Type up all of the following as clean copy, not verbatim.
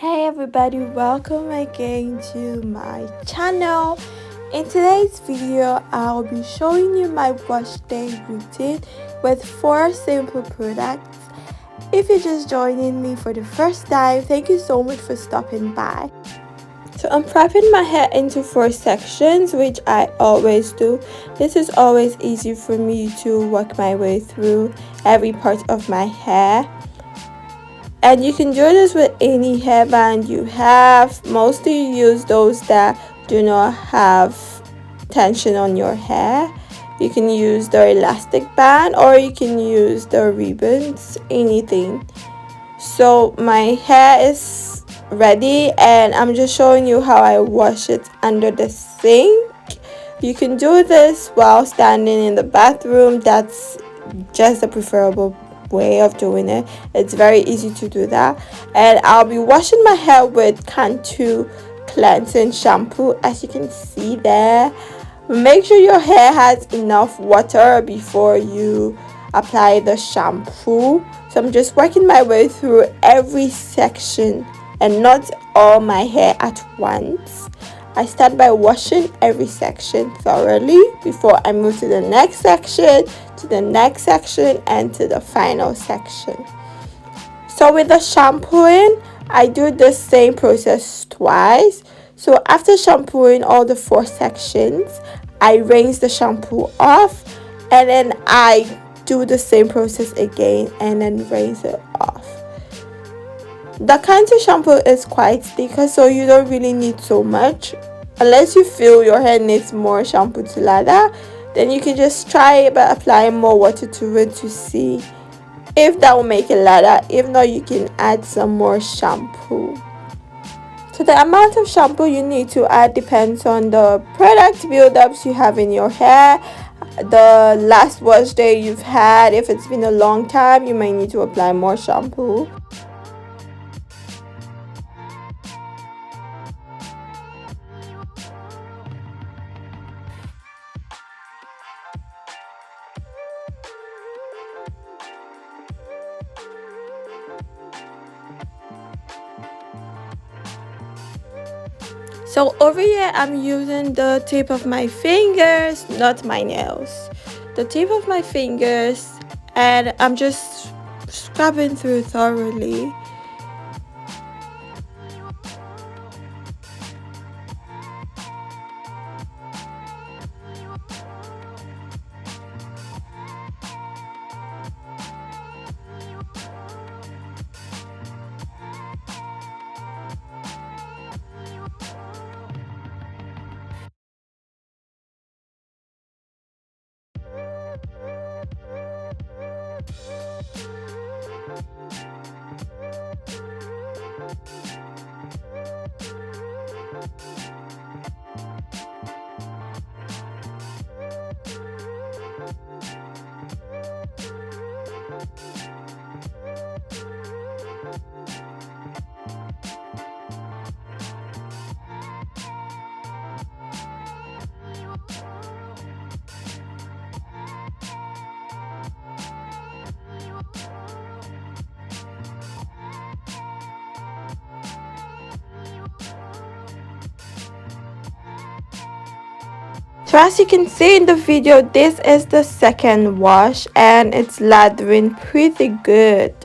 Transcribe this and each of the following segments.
Hey everybody, welcome again to my channel. In today's video, I'll be showing you my wash day routine with 4 simple products. If you're just joining me for the first time, thank you so much for stopping by. So I'm prepping my hair into 4 sections, which I always do. This is always easy for me to work my way through every part of my hair. And you can do this with any hairband you have. Mostly use those that do not have tension on your hair. You can use the elastic band or you can use the ribbons, anything. So my hair is ready and I'm just showing you how I wash it under the sink. You can do this while standing in the bathroom. That's just the preferable way of doing it. It's very easy to do that. And I'll be washing my hair with Cantu cleansing shampoo, as you can see there. Make sure your hair has enough water before you apply the shampoo. So I'm just working my way through every section and not all my hair at once. I start by washing every section thoroughly before I move to the next section, to the next section, and to the final section. So with the shampooing, I do the same process twice. So after shampooing all the 4 sections, I rinse the shampoo off and then I do the same process again and then rinse it off. The Cantu shampoo is quite thicker, so you don't really need so much. Unless you feel your hair needs more shampoo to lather, then you can just try by applying more water to it to see if that will make it lather. If not, you can add some more shampoo. So the amount of shampoo you need to add depends on the product buildups you have in your hair, the last wash day you've had. If it's been a long time, you may need to apply more shampoo. So over here, I'm using the tip of my fingers, not my nails. The tip of my fingers, and I'm just scrubbing through thoroughly. So as you can see in the video, this is the second wash and it's lathering pretty good.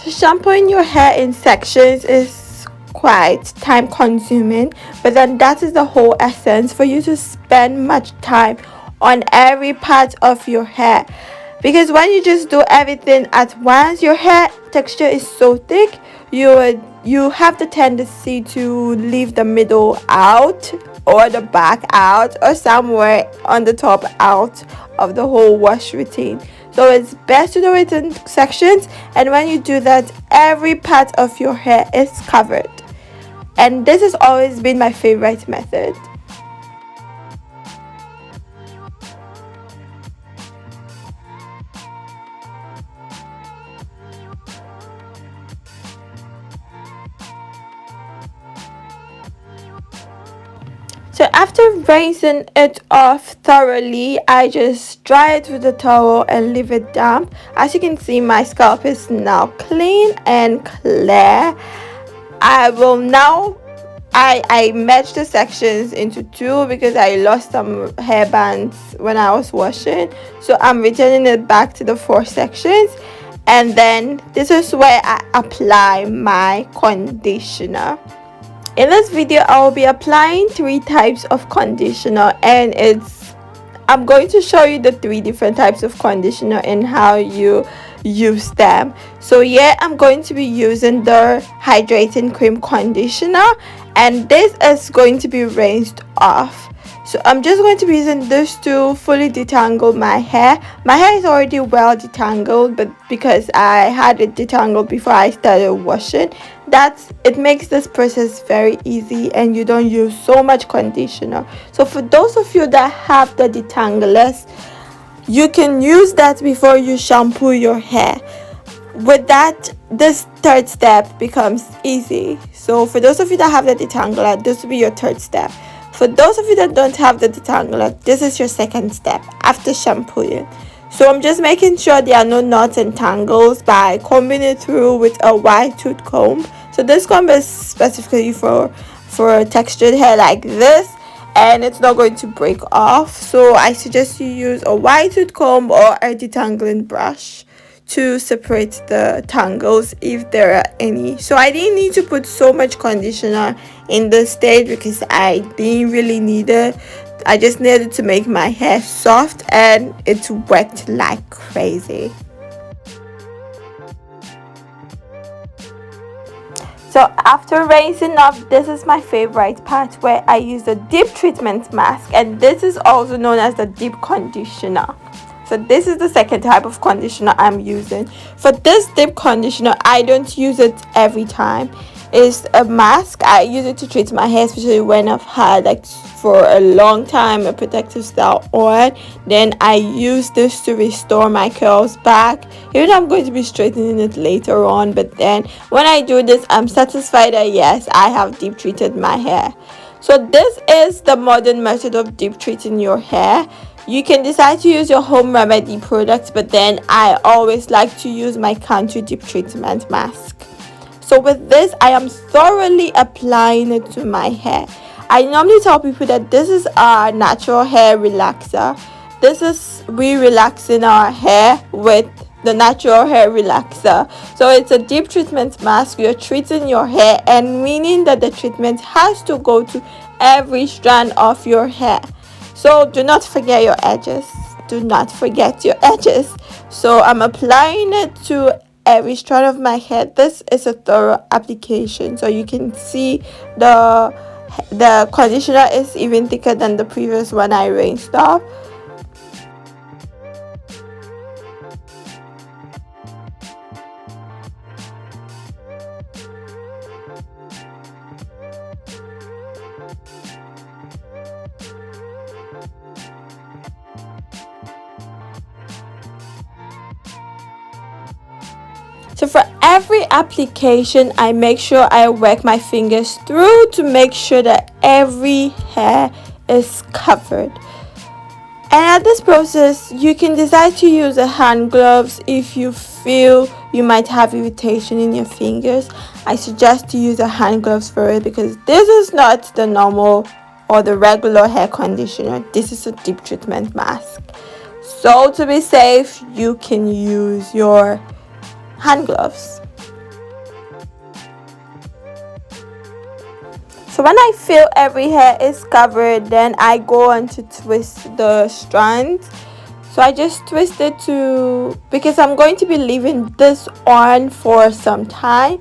So shampooing your hair in sections is quite time consuming, but then that is the whole essence, for you to spend much time on every part of your hair, because when you just do everything at once, your hair texture is so thick, you have the tendency to leave the middle out, or the back out, or somewhere on the top out of the whole wash routine. So it's best to do it in sections, and when you do that, every part of your hair is covered. And this has always been my favorite method. So after rinsing it off thoroughly, I just dry it with a towel and leave it damp. As you can see, my scalp is now clean and clear. I will now I merged the sections into two because I lost some hair bands when I was washing. So I'm returning it back to the four sections, and then this is where I apply my conditioner. In this video, I will be applying three types of conditioner, and I'm going to show you the three different types of conditioner and how you use them. So yeah, I'm going to be using the hydrating cream conditioner, and this is going to be rinsed off. So I'm just going to be using this to fully detangle my hair. My hair is already well detangled, but because I had it detangled before I started washing, it makes this process very easy, and you don't use so much conditioner. So for those of you that have the detanglers, you can use that before you shampoo your hair. With that, this third step becomes easy. So for those of you that have the detangler, this will be your third step. For those of you that don't have the detangler, this is your second step after shampooing. So I'm just making sure there are no knots and tangles by combing it through with a wide tooth comb. So this comb is specifically for textured hair like this, and it's not going to break off. So I suggest you use a wide tooth comb or a detangling brush to separate the tangles if there are any. So I didn't need to put so much conditioner in this stage because I didn't really need it. I just needed to make my hair soft, and it worked like crazy. So after rinsing off, this is my favorite part where I use the deep treatment mask, and this is also known as the deep conditioner. So this is the second type of conditioner I'm using. For this deep conditioner, I don't use it every time. It's a mask. I use it to treat my hair, especially when I've had like for a long time a protective style on. Then I use this to restore my curls back, even though I'm going to be straightening it later on. But then when I do this, I'm satisfied that yes, I have deep treated my hair. So this is the modern method of deep treating your hair. You can decide to use your home remedy products, but then I always like to use my Cantu deep treatment mask. So with this, I am thoroughly applying it to my hair. I normally tell people that this is our natural hair relaxer. This is we relaxing our hair with the natural hair relaxer. So it's a deep treatment mask. You're treating your hair, and meaning that the treatment has to go to every strand of your hair. So do not forget your edges. Do not forget your edges. So I'm applying it to every strand of my hair. This is a thorough application, so you can see the conditioner is even thicker than the previous one I rinsed off. So for every application, I make sure I work my fingers through to make sure that every hair is covered. And at this process, you can decide to use a hand gloves if you feel you might have irritation in your fingers. I suggest to use a hand gloves for it because this is not the normal or the regular hair conditioner. This is a deep treatment mask. So to be safe, you can use your hand gloves. So when I feel every hair is covered, then I go on to twist the strands. So I just twist it to, because I'm going to be leaving this on for some time.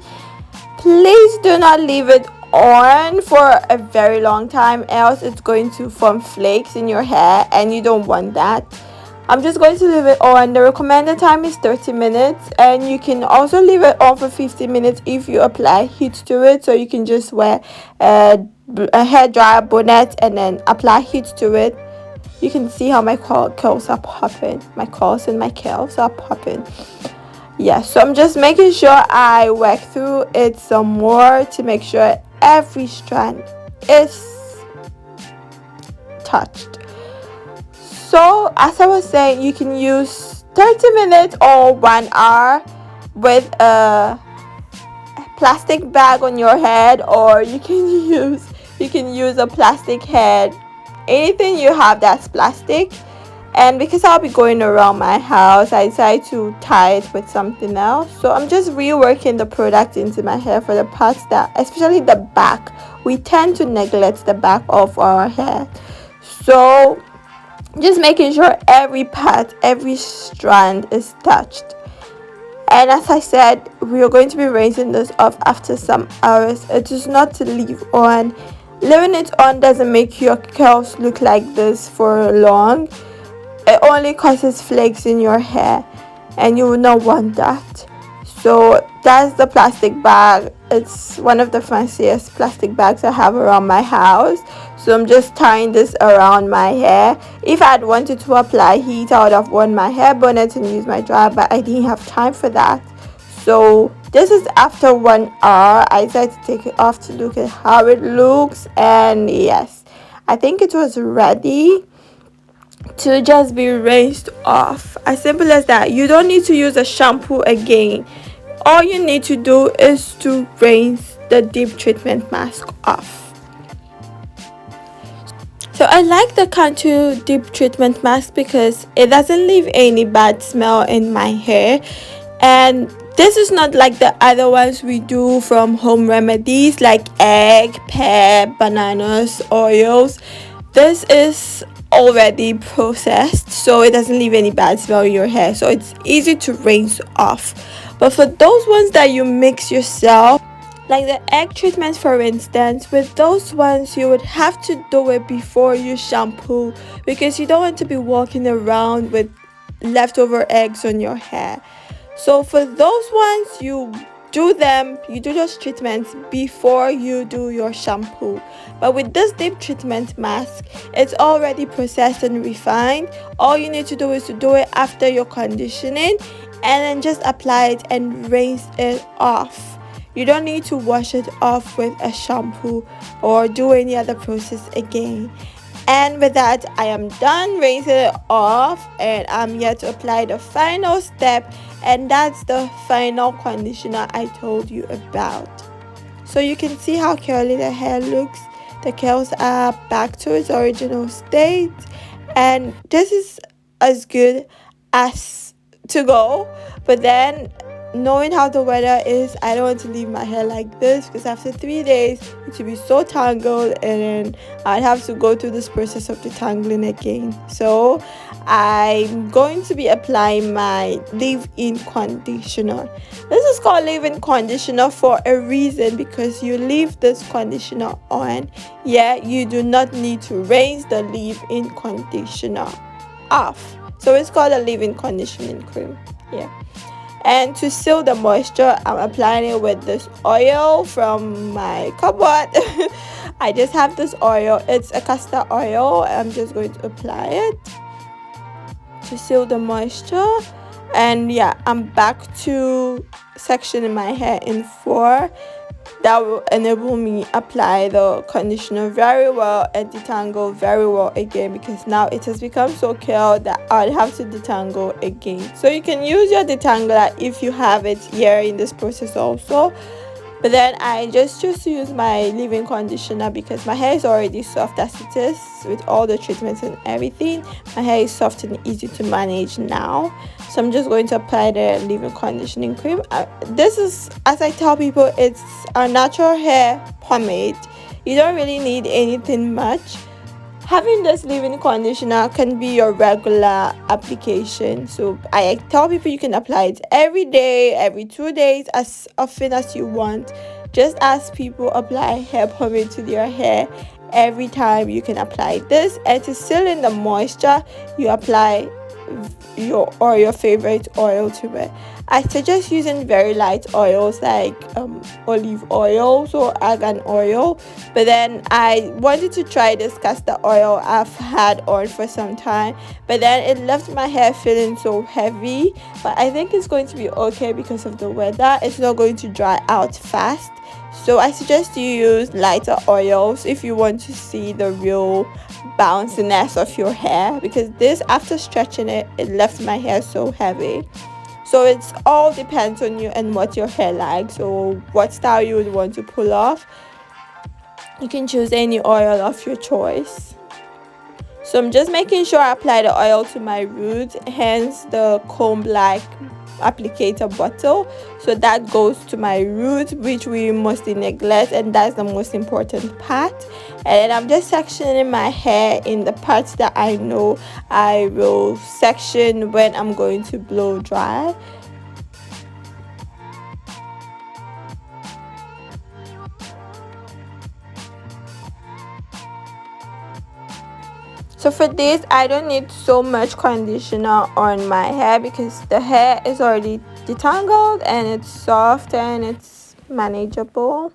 Please do not leave it on for a very long time, else it's going to form flakes in your hair and you don't want that. I'm just going to leave it on. The recommended time is 30 minutes, and you can also leave it on for 15 minutes if you apply heat to it. So you can just wear a hair dryer bonnet and then apply heat to it. You can see how my curls are popping. My curls and my curls are popping. Yeah, so I'm just making sure I work through it some more to make sure every strand is touched. So as I was saying, you can use 30 minutes or 1 hour with a plastic bag on your head, or you can use a plastic head, anything you have that's plastic. And because I'll be going around my house, I decided to tie it with something else. So I'm just reworking the product into my hair for the parts that, especially the back, we tend to neglect the back of our hair. So just making sure every part, every strand is touched. And as I said, we are going to be rinsing this off after some hours. It is not to leave on. Leaving it on doesn't make your curls look like this for long. It only causes flakes in your hair, and you will not want that. So that's the plastic bag. It's one of the fanciest plastic bags I have around my house. So I'm just tying this around my hair. If I had wanted to apply heat, I would have worn my hair bonnet and used my dryer, but I didn't have time for that. So this is after 1 hour. I decided to take it off to look at how it looks, and yes, I think it was ready to just be rinsed off. As simple as that. You don't need to use a shampoo again. All you need to do is to rinse the deep treatment mask off. So I like the Cantu deep treatment mask because it doesn't leave any bad smell in my hair, and this is not like the other ones we do from home remedies like egg, pear, bananas, oils. This is already processed, so it doesn't leave any bad smell in your hair, so it's easy to rinse off. But for those ones that you mix yourself, like the egg treatment for instance, with those ones you would have to do it before you shampoo, because you don't want to be walking around with leftover eggs on your hair. So for those ones, you do those treatments before you do your shampoo. But with this deep treatment mask, it's already processed and refined. All you need to do is to do it after your conditioning, and then just apply it and rinse it off. You don't need to wash it off with a shampoo or do any other process again. And with that, I am done rinsing it off, and I'm yet to apply the final step, and that's the final conditioner I told you about. So you can see how curly the hair looks. The curls are back to its original state, and this is as good as to go. But then, knowing how the weather is, I don't want to leave my hair like this, because after 3 days it will be so tangled, and then I'd have to go through this process of detangling again. So I'm going to be applying my leave-in conditioner. This is called leave-in conditioner for a reason, because you leave this conditioner on. Yeah, you do not need to rinse the leave-in conditioner off. So it's called a leave-in conditioning cream. Yeah. And to seal the moisture, I'm applying it with this oil from my cupboard. I just have this oil. It's a castor oil. I'm just going to apply it to seal the moisture. And yeah, I'm back to sectioning my hair in 4. That will enable me apply the conditioner very well and detangle very well again, because now it has become so curled that I'll have to detangle again. So you can use your detangler if you have it here in this process also. But then I just choose to use my leave-in conditioner because my hair is already soft as it is with all the treatments and everything. My hair is soft and easy to manage now. So I'm just going to apply the leave-in conditioning cream. This is, as I tell people, it's a natural hair pomade. You don't really need anything much. Having this leave-in conditioner can be your regular application. So I tell people you can apply it every day, every 2 days, as often as you want. Just as people apply hair pomade to their hair, every time you can apply this, and to seal in the moisture, you apply your favorite oil to it. I suggest using very light oils like olive oil or argan oil, but then I wanted to try this castor oil I've had on for some time, but then it left my hair feeling so heavy. But I think it's going to be okay because of the weather. It's not going to dry out fast, so I suggest you use lighter oils if you want to see the real bounciness of your hair, because this, after stretching it, it left my hair so heavy. So it's all depends on you and what your hair likes, or what style you would want to pull off. You can choose any oil of your choice. So I'm just making sure I apply the oil to my roots, hence the comb like applicator bottle. So that goes to my roots, which we mostly neglect, and that's the most important part. And then I'm just sectioning my hair in the parts that I know I will section when I'm going to blow dry. So for this, I don't need so much conditioner on my hair because the hair is already detangled and it's soft and it's manageable.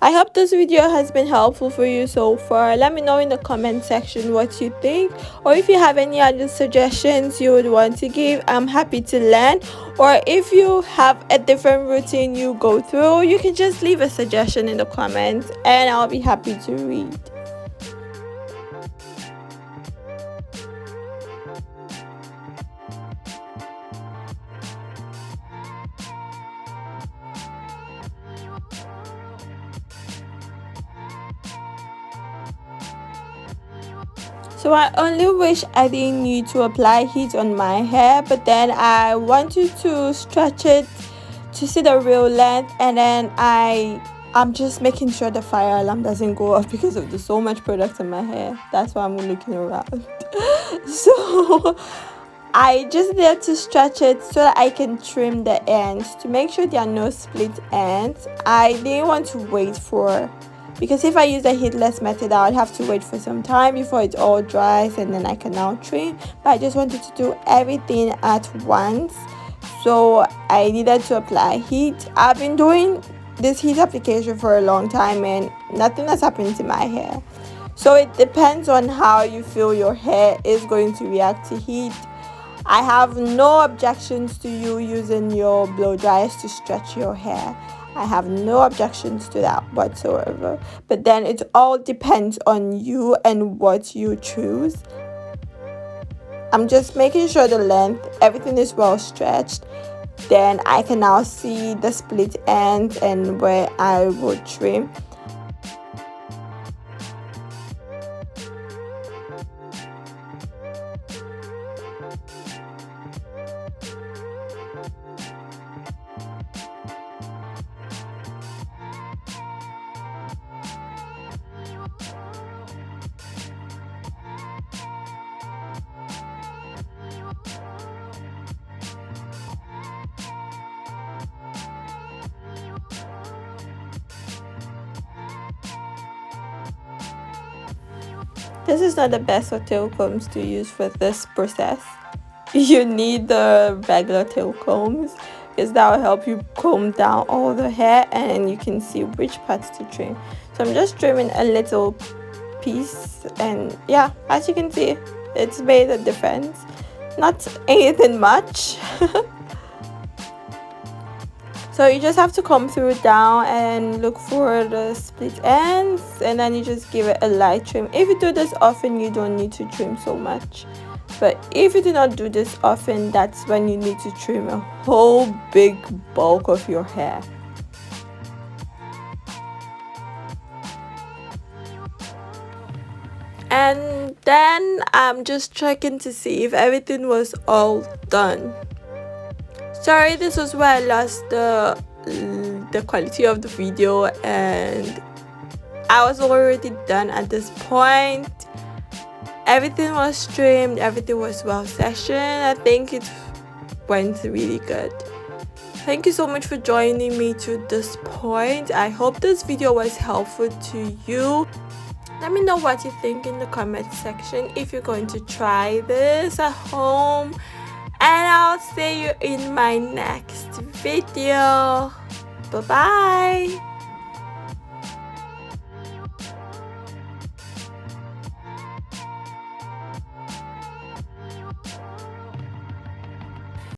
I hope this video has been helpful for you so far. Let me know in the comment section what you think, or if you have any other suggestions you would want to give. I'm happy to learn. Or if you have a different routine you go through, you can just leave a suggestion in the comments and I'll be happy to read. So I only wish I didn't need to apply heat on my hair, but then I wanted to stretch it to see the real length, and then I'm just making sure the fire alarm doesn't go off because of the so much product in my hair. That's why I'm looking around. So I just need to stretch it so that I can trim the ends to make sure there are no split ends. I didn't want to wait for, because if I use the heatless method, I would have to wait for some time before it all dries and then I can now trim. But I just wanted to do everything at once, so I needed to apply heat. I've been doing this heat application for a long time and nothing has happened to my hair. So it depends on how you feel your hair is going to react to heat. I have no objections to you using your blow dryers to stretch your hair. I have no objections to that whatsoever. But then it all depends on you and what you choose. I'm just making sure the length, everything is well stretched. Then I can now see the split ends and where I will trim. This is not the best of tail combs to use for this process. You need the regular tail combs because that will help you comb down all the hair and you can see which parts to trim. So I'm just trimming a little piece, and yeah, as you can see, it's made a difference. Not anything much. So you just have to comb through it down and look for the split ends, and then you just give it a light trim. If you do this often, you don't need to trim so much. But if you do not do this often, that's when you need to trim a whole big bulk of your hair. And then I'm just checking to see if everything was all done. Sorry, this was where I lost the quality of the video, and I was already done at this point. Everything was streamed, everything was well sessioned. I think it went really good. Thank you so much for joining me to this point. I hope this video was helpful to you. Let me know what you think in the comment section if you're going to try this at home. And I'll see you in my next video. Bye bye.